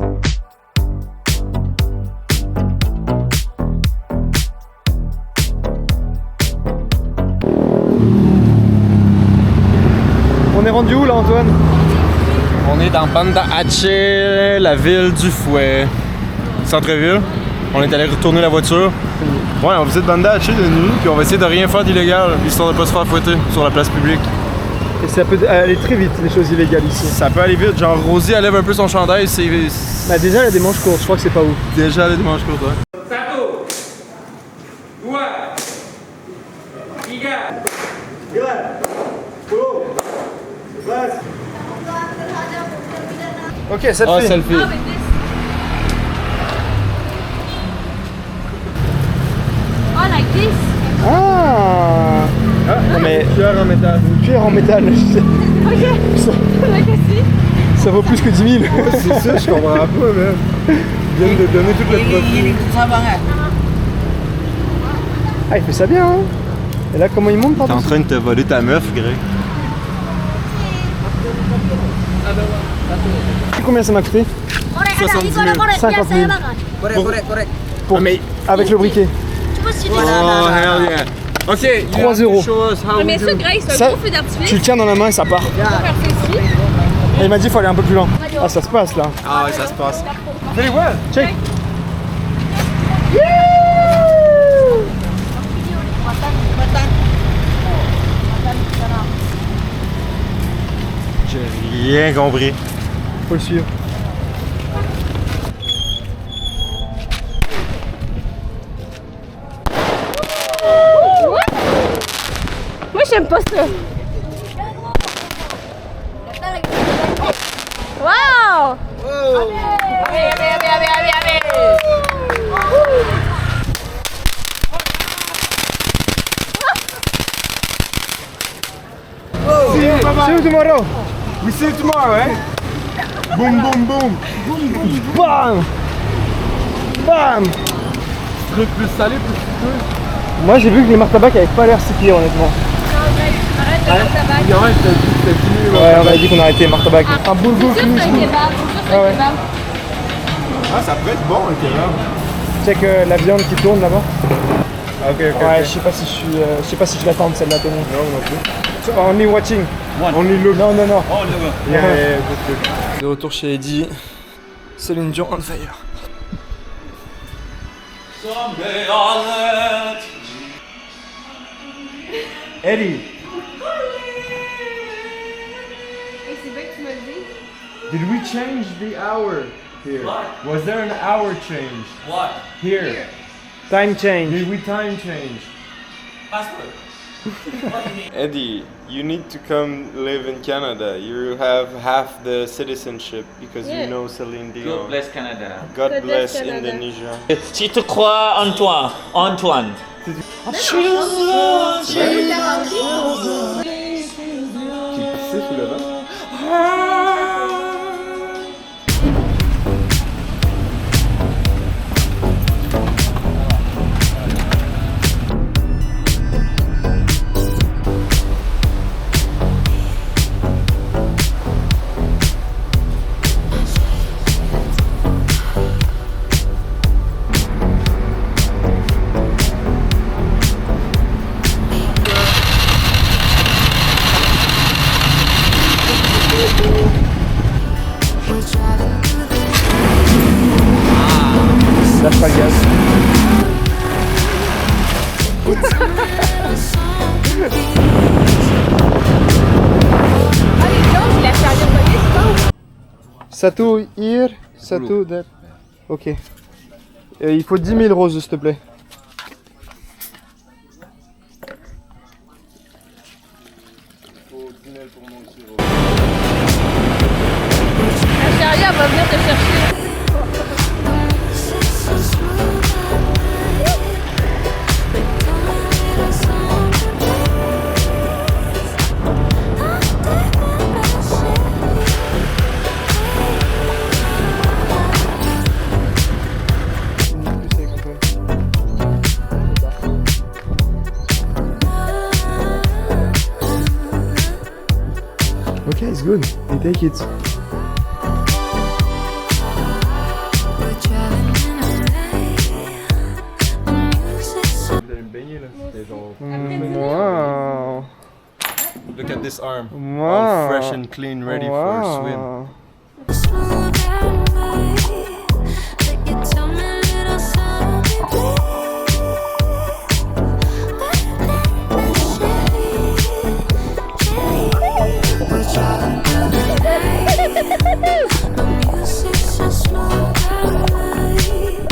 On est rendu où là, Antoine? On est dans Banda Aceh, la ville du fouet. Centre-ville. On est allé retourner la voiture. Ouais, on visite Banda Aceh de nuit, puis on va essayer de rien faire d'illégal, histoire de pas se faire fouetter sur la place publique. Et ça peut aller très vite, les choses illégales ici. Ça peut aller vite, genre Rosie elle lève un peu son chandail, c'est... Bah déjà, il y a des manches courtes, je crois que c'est pas ouf. Déjà, elle a des manches courtes, ouais. Satu, dua, tiga. Ok, selfie. Ah, selfie. Oh, like this? Ah, non mais Cuillère en métal. une cuillère en métal, Ok. Like aussi. ça vaut plus que 10 000. C'est ça, je comprends pas, même. Ils viennent de donner tout le profit. Ah, il fait ça bien, hein. Et là, comment il monte, T'es en pardon? train de te voler ta meuf, Greg. Combien ça m'a coûté? 70 000. 50 000. Pour... mais... Avec le briquet. Oh, hell yeah. Ok, 3 euros. Mais ça, Grace, c'est Ça, un gros feu d'artifice. Tu le tiens dans la main et ça part. On va faire ça ici. Et il m'a dit qu'il faut aller un peu plus loin. Ah, ça se passe là. Ah ouais, ça se passe. Very well. Check. J'ai rien compris. Faut le suivre. Moi, j'aime pas ça. Wow! See you tomorrow. We see you tomorrow, eh? Boum, boum, boum. Bam. Bam. Truc plus salé, plus sucré. Moi j'ai vu que les martabacs avaient pas l'air si pire honnêtement. Arrête de faire ta bague. Il y en a qui t'a fini, là. Ouais, on avait dit qu'on arrêtait martabac. Un boulgour C'est sûr que c'est un kebab. C'est sûr que c'est Ah ouais. un kebab. Ah, ça pourrait être bon, un kebab. Check la viande qui tourne là-bas. Ok, ok. Ouais, je sais pas si je sais pas si je l'attends celle-là, Tony. Non, non plus. So, only watching. Only look. Non, non, non. Yeah, good, good. De retour chez Eddie. Céline Dion on fire. Eddie. Et c'est bien que tu me le dis. Did we change the hour here? What? Was there an hour change? What? Here. Time change. Did we time change? Passport. Eddie, you need to come live in Canada. You have half the citizenship because Yeah. you know Celine God Dion. bless Canada. God God bless bless Canada. Indonesia. Si tu crois en toi, Antoine. Qui pissait sous le vent? Lâche pas le gaz. Ah, les gens, il a servi de police, je pense. Sato here, Sato there. Ok. Il faut 10 000 roses, s'il te plaît. La chérie, elle va venir te chercher. Okay, it's good. You take it. at this arm. Wow. All fresh and clean, ready for a swim. Wow. Slow down, babe. Let you tell me a little something, the music's so slow down, babe. Let you tell me a little something. We're driving through the night. The music's so slow down, babe.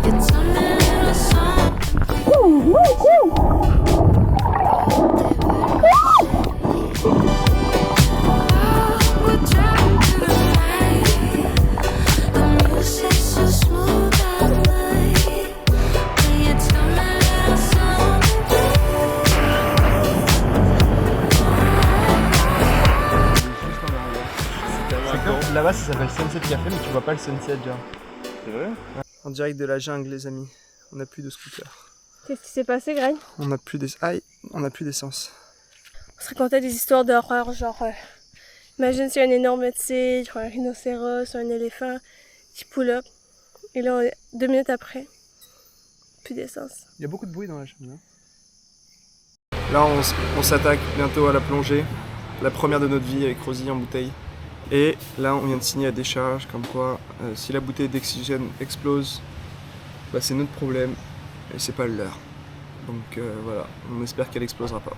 Can you tell me a little something? Là-bas, ça s'appelle Sunset Café, mais tu vois pas le sunset, genre. C'est vrai? En direct de la jungle, les amis. On n'a plus de scooter. Qu'est-ce qui s'est passé, Greg? On n'a plus on n'a plus d'essence. On se racontait des histoires d'horreur, genre... imagine s'il y a un énorme tigre, un rhinocéros, un éléphant qui pull up. Et là, 2 minutes après, plus d'essence. Il y a beaucoup de bruit dans la jungle. Là, on s'attaque bientôt à la plongée. La première de notre vie avec Rosie en bouteille. Et là, on vient de signer la décharge, comme quoi, si la bouteille d'oxygène explose, bah, c'est notre problème, et c'est pas le leur. Donc voilà, on espère qu'elle explosera pas.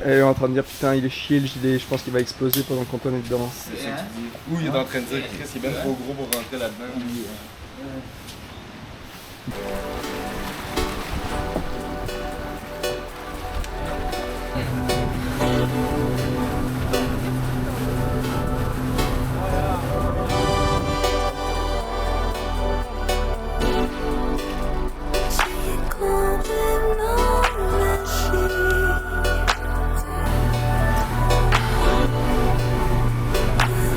Elle est en train de dire, putain, il est chier le gilet, je pense qu'il va exploser pendant qu'on est dedans. C'est ça que tu dis. Ou il est en train de dire que Chris est bien trop gros pour rentrer là-dedans.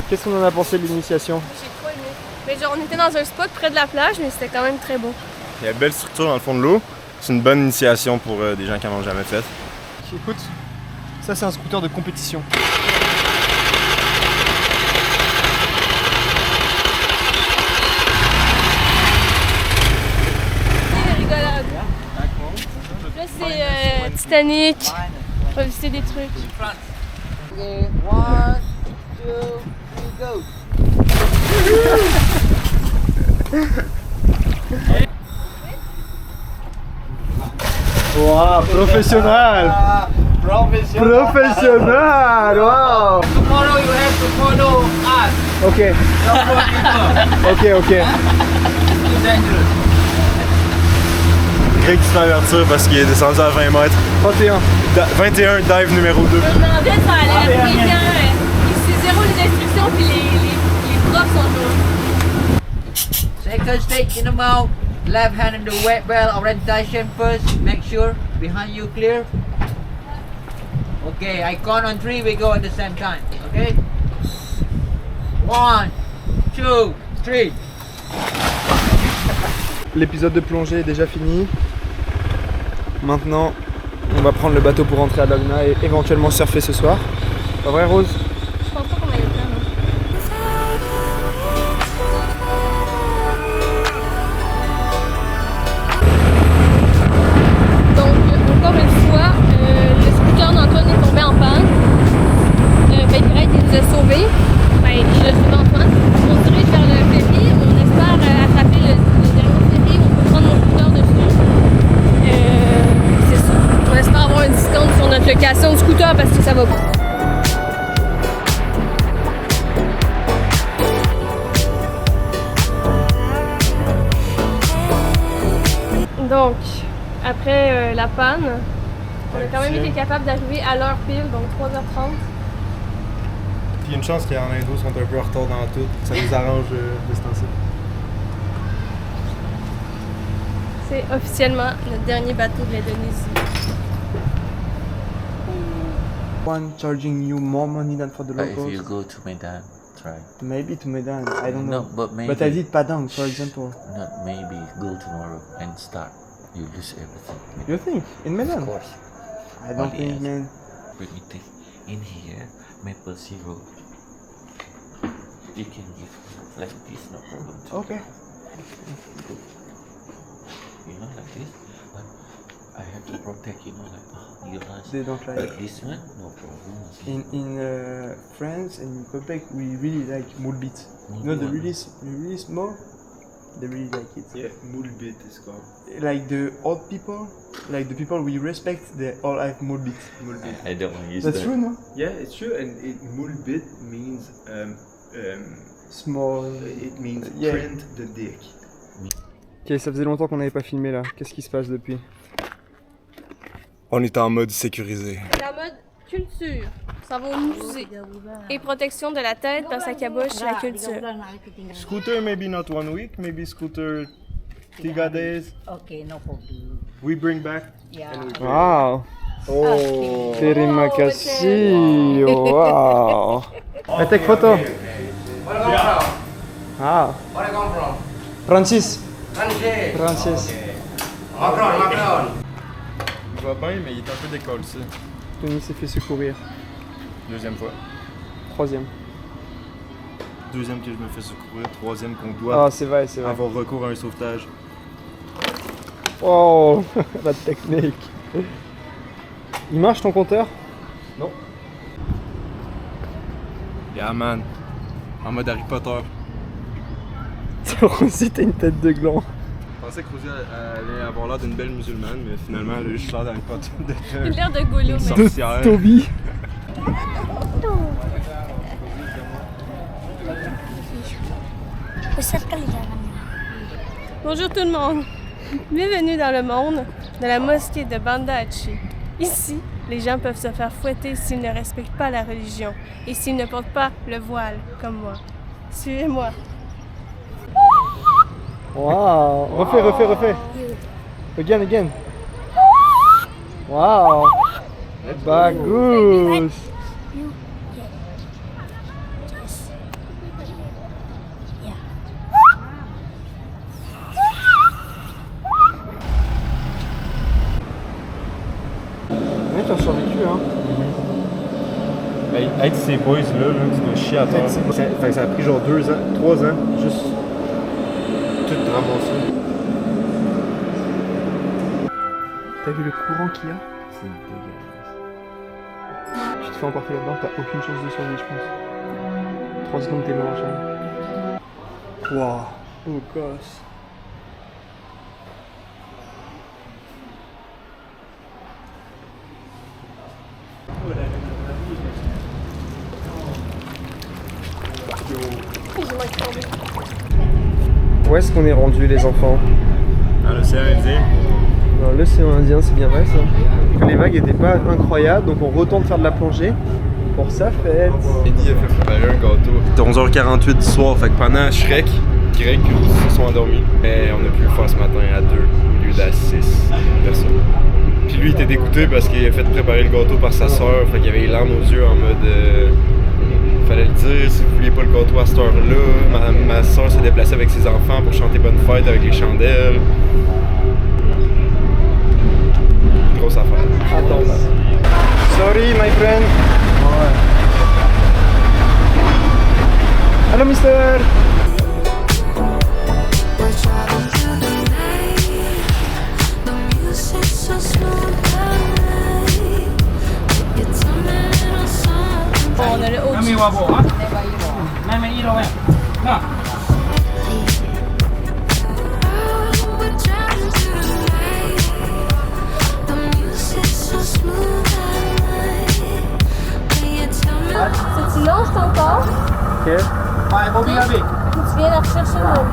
Qu'est-ce qu'on en a pensé de l'initiation? J'ai trop aimé. Mais genre, on était dans un spot près de la plage, mais c'était quand même très beau. Il y a une belle structure dans le fond de l'eau. C'est une bonne initiation pour des gens qui n'en ont jamais fait. Écoute, ça c'est un scooter de compétition. C'est rigolade. Là, c'est Titanic. On va visiter des trucs. Wow, professionnel! Professionnel! Wow! Tomorrow you have to follow us. Ok. Ok. It's dangerous. Greg qui se fait avertir parce qu'il est descendu à 20 mètres. 31. 21, dive numéro 2. Je me demandais ça allait arriver quand c'est zéro les instructions puis les profs sont là. Second stick in the mouth, left hand in the weight belt orientation first. Make sure behind you clear. Okay, I count on 3, we go at the same time. Okay? 1, 2, 3. L'épisode de plongée est déjà fini. Maintenant, on va prendre le bateau pour rentrer à Laguna et éventuellement surfer ce soir. Pas vrai, Rose? Je pense pas qu'on a eu le temps. Donc, encore une fois, le scooter d'Antoine est tombé en panne. Greg, il nous a sauvés. Il a sauvé Antoine. On se dirige vers le ferry. On espère attraper le dernier ferry où on peut prendre mon scooter dessus. C'est ça. On espère avoir un discount sur notre location de scooter parce que ça va pas. Donc, après la panne, on a quand même été capable d'arriver à l'heure pile, donc 3h30. Puis une chance qu'en Indo sont un peu en retard dans tout. Ça nous arrange de ce temps-ci. C'est officiellement notre dernier bateau de l'Indonésie. One charging you more money than for the If locals. you go to Medan, try. Maybe to Medan, I don't know. No, but maybe. But I did Padang, for example. Not maybe. Go tomorrow and start. You lose everything. You think? In Medan? Of course. I don't Only think, yes. man. Let me think. In here, maple syrup. You can give like this, no problem. Okay. You know, like this. But I have to protect, you know, like your eyes. They don't like But this one, no problem. in France and in Quebec we really like moulbit. You know the really small, they really like it. Yeah, moulbit is called. Like the old people, like the people we respect, they all have moulbit. I don't want to use That's that. true, no? Yeah, it's true, and moulbit means Small. it means Yeah. print the dick. Ok, ça faisait longtemps qu'on n'avait pas filmé là. Qu'est-ce qui se passe depuis? On est en mode sécurisé. La mode culture, ça va au musée. Et protection de la tête parce que ça caboche la culture. Scooter maybe not 1 week, maybe scooter 3 days. Okay, no problem. We bring back. Yeah. Wow! Oh. Terima kasih! Wow! I take photo. Ah! Where I come from? Francis! Francis. Francis! Macron. Il va bien, mais il est un peu décollé. Tony s'est fait secourir. Deuxième fois. Troisième. Deuxième que je me fais secourir. Troisième qu'on doit Ah, c'est vrai, c'est vrai. avoir recours à un sauvetage. Oh! La technique! Il marche ton compteur? Non. Yeah man. En mode Harry Potter. Rosie, t'as une tête de gland. Je pensais que Rosie allait avoir l'air d'une belle musulmane, mais finalement elle a juste l'air d'Harry Potter. Il a l'air de Golo, Une mais. sorcière. Toby! Bonjour tout le monde. Bienvenue dans le monde de la mosquée de Banda Aceh. Ici, les gens peuvent se faire fouetter s'ils ne respectent pas la religion et s'ils ne portent pas le voile, comme moi. Suivez-moi. Wow! Refais. Again. Wow! Bagus! Ouais, t'as survécu, hein? Être ces boys là, tu dois chier à terre. Ça a pris genre 2 ans, 3 ans, juste tout ramasser. T'as vu le courant qu'il y a? C'est dégueulasse. Tu te fais emporter là-dedans, t'as aucune chance de survie, je pense. 3 secondes, t'es mort, jamais. Waouh! Oh gosse! Où est-ce qu'on est rendu, les enfants? Dans l'océan Indien. Dans l'océan Indien, c'est bien vrai ça. Les vagues étaient pas incroyables, donc on retourne faire de la plongée pour sa fête. Eddie a fait préparer un gâteau. C'était 11h48 du soir, fait que pendant Shrek, Greg et Rosie se sont endormis. Et on a pu le faire ce matin à 2 au lieu d'à 6 personnes. Puis lui il était dégoûté parce qu'il a fait préparer le gâteau par sa soeur, fait qu'il avait les larmes aux yeux en mode fallait le dire, si vous vouliez pas le gâteau à cette heure-là. Ma soeur s'est déplacée avec ses enfants pour chanter Bonne Fête avec les chandelles. Grosse affaire. Attends. Sorry, my friend. Hello, mister. We're traveling through the night. The music's so smooth and light. You tell me a little something. On a le haut du... Oh, we're traveling through the night. The music's so smooth and light. When you tell me Si tu lances ton corps, Ok. tu viens la rechercher l'eau.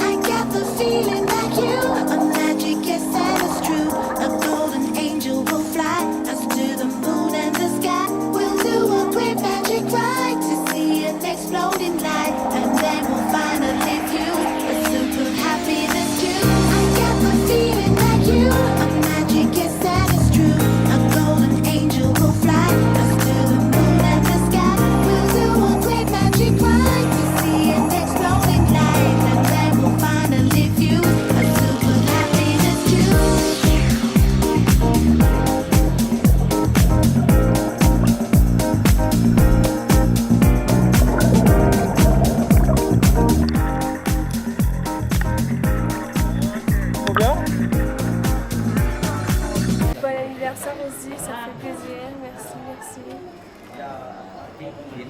I got the feeling that you are magic, yes, that is true. A golden angel will fly us to the moon and the sky. We'll do a great magic ride to see an exploding light, and then we'll finally view a super happiness too. I got the feeling that you are magic, yes, that is true. A golden angel will fly us to the moon and the sky. We'll do a great magic ride to see an exploding light, and then we'll finally view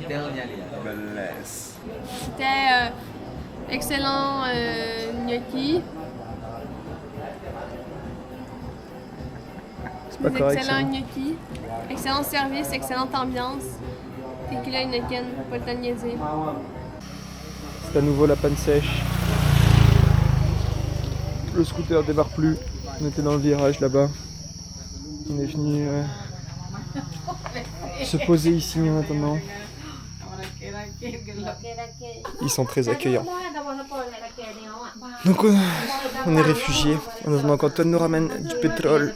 detailnya dia. Bless. C'était excellent gnocchi. C'est pas correct ça. Excellent gnocchi. Excellent service, excellente ambiance. Tequila Heineken, pas le temps de niaiser. C'est à nouveau la panne sèche. Le scooter démarre plus. On était dans le virage là-bas. On est venu se poser ici en attendant. Ils sont très accueillants. Donc on est réfugiés. En attendant qu'Antoine nous ramène du pétrole.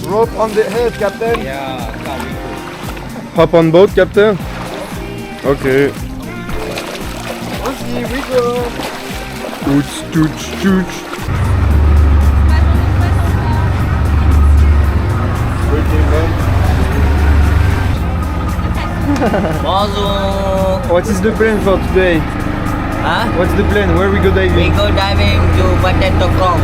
Rope on the head, Captain. Ya, kali. Hop on boat, Captain. Okay. Here we go. Toots, toots, toots. Bonjour. What is the plan for today? Huh? What's the plan? Where we go We diving? go diving to Potato Cove.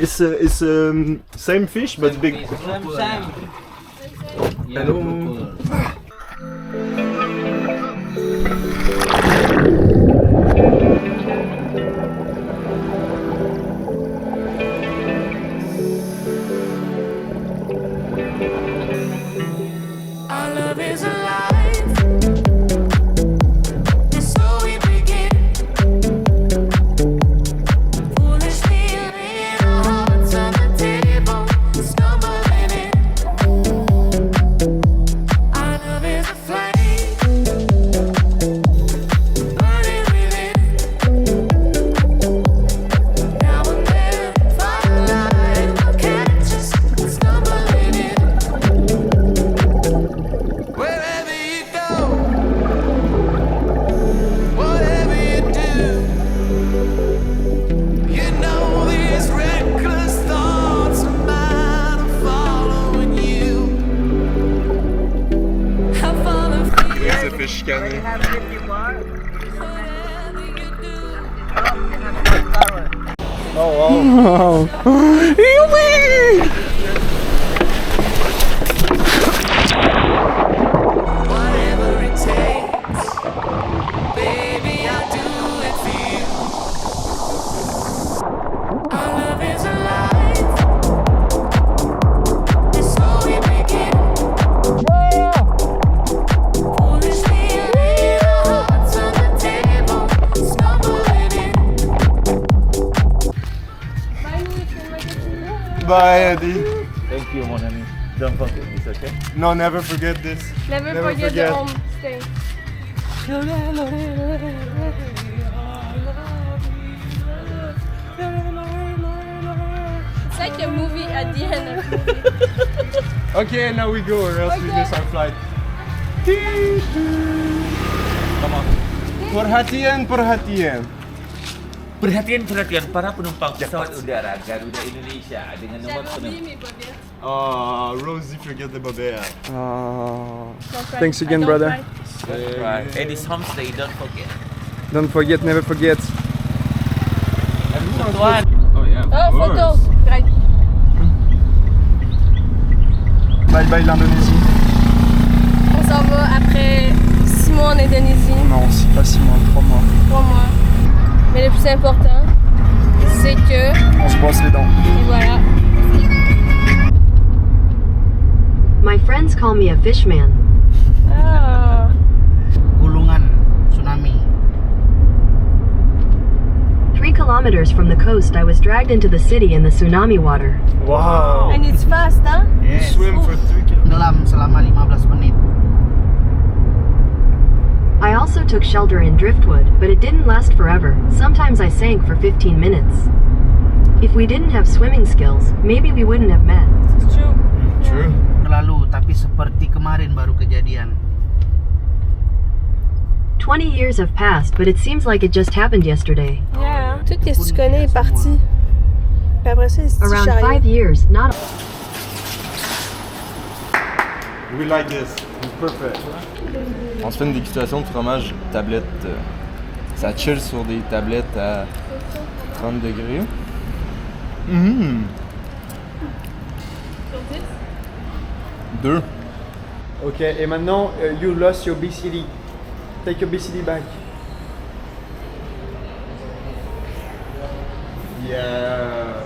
It's same fish but big. Sam. Hello. Our love is alive. And so we begin. Foolishly laying our hearts on the table, stumbling in. Our love is a flame, burning within. Now and then, firelight will catch us stumbling in. Wherever you go, whatever you do, you know these reckless thoughts of mine are following you. Have fun and free. C'est fish cannon. Whatever you do. Whatever it takes, baby, I'll do it for you. Our love is alive, and so we begin. Foolishly laying our hearts on the table, stumbling in. Bye, Eddie. Thank you, mon ami. Don't forget this, okay? No, never forget this. Never Never forget forget. the homestay. It's like a movie at the end of the movie. Okay, now we go, or else we miss our flight. Come on. Perhatian. Perhatian para penumpang pesawat udara Garuda Indonesia dengan nomor penerbangan. Oh, Rosie, forget the babea. Thanks again, brother. Right. And this homestay, don't forget. Don't forget, never forget. Tuan. Oh yeah. Oh, photo. Right. Bye bye l'Indonésie. On s'en va après 6 mois en Indonésie, Non, c'est pas 6 mois, 3 mois. 3 mois. Mais le plus important, c'est que. On se brosse les dents. Et voilà. My friends call me a fishman. Ah. Gulungan, tsunami. 3 kilometers from the coast, I was dragged into the city in the tsunami water. Wow. And it's fast, hein? Yes. Swim for 3 kilometers. Tenggelam selama 15 menit. I also took shelter in driftwood, but it didn't last forever. Sometimes I sank for 15 minutes. If we didn't have swimming skills, maybe we wouldn't have met. It's true. True. Lalu, tapi seperti kemarin baru kejadian. 20 years have passed, but it seems like it just happened yesterday. Yeah. Tout ce que tu connais est parti. Puis après ça, c'est Around 5 years, not We like this. Perfect. On se fait une dégustation de fromage tablette. Ça chill sur des tablettes à 30 degrés. Mmh. 2. Ok, et maintenant, you lost your BCD. Take your BCD back. Yeah.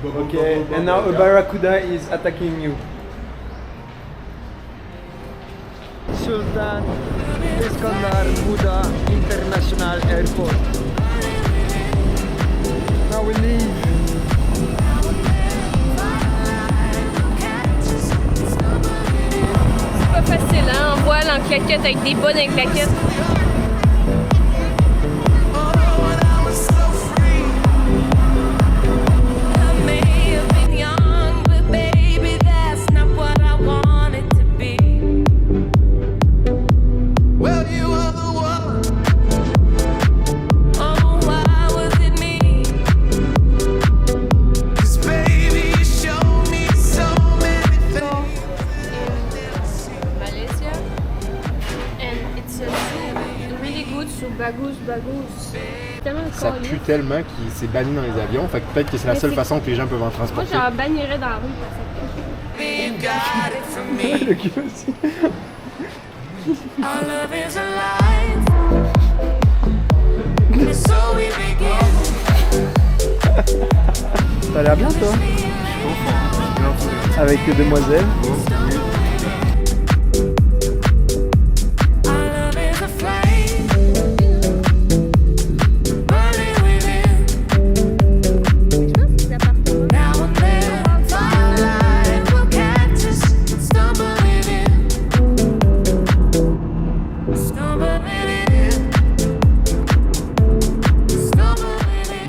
Okay, and now a barracuda is attacking you. Sultan Iskandar Muda International Airport. Now we leave. C'est pas facile, hein? En voile, en claquette, avec des bonnes avec claquettes. Bagous. Ça pue tellement qu'il s'est banni dans les avions, fait que peut-être que c'est la seule façon que les gens peuvent en Moi, transporter. j'en bannirais dans la rue pour ça. Le cul aussi. Ça a l'air bien, toi? Avec les demoiselles.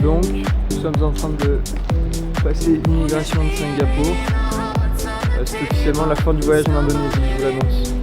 Donc, nous sommes en train de passer l'immigration de Singapour. C'est officiellement la fin du voyage en Indonésie, je vous l'annonce.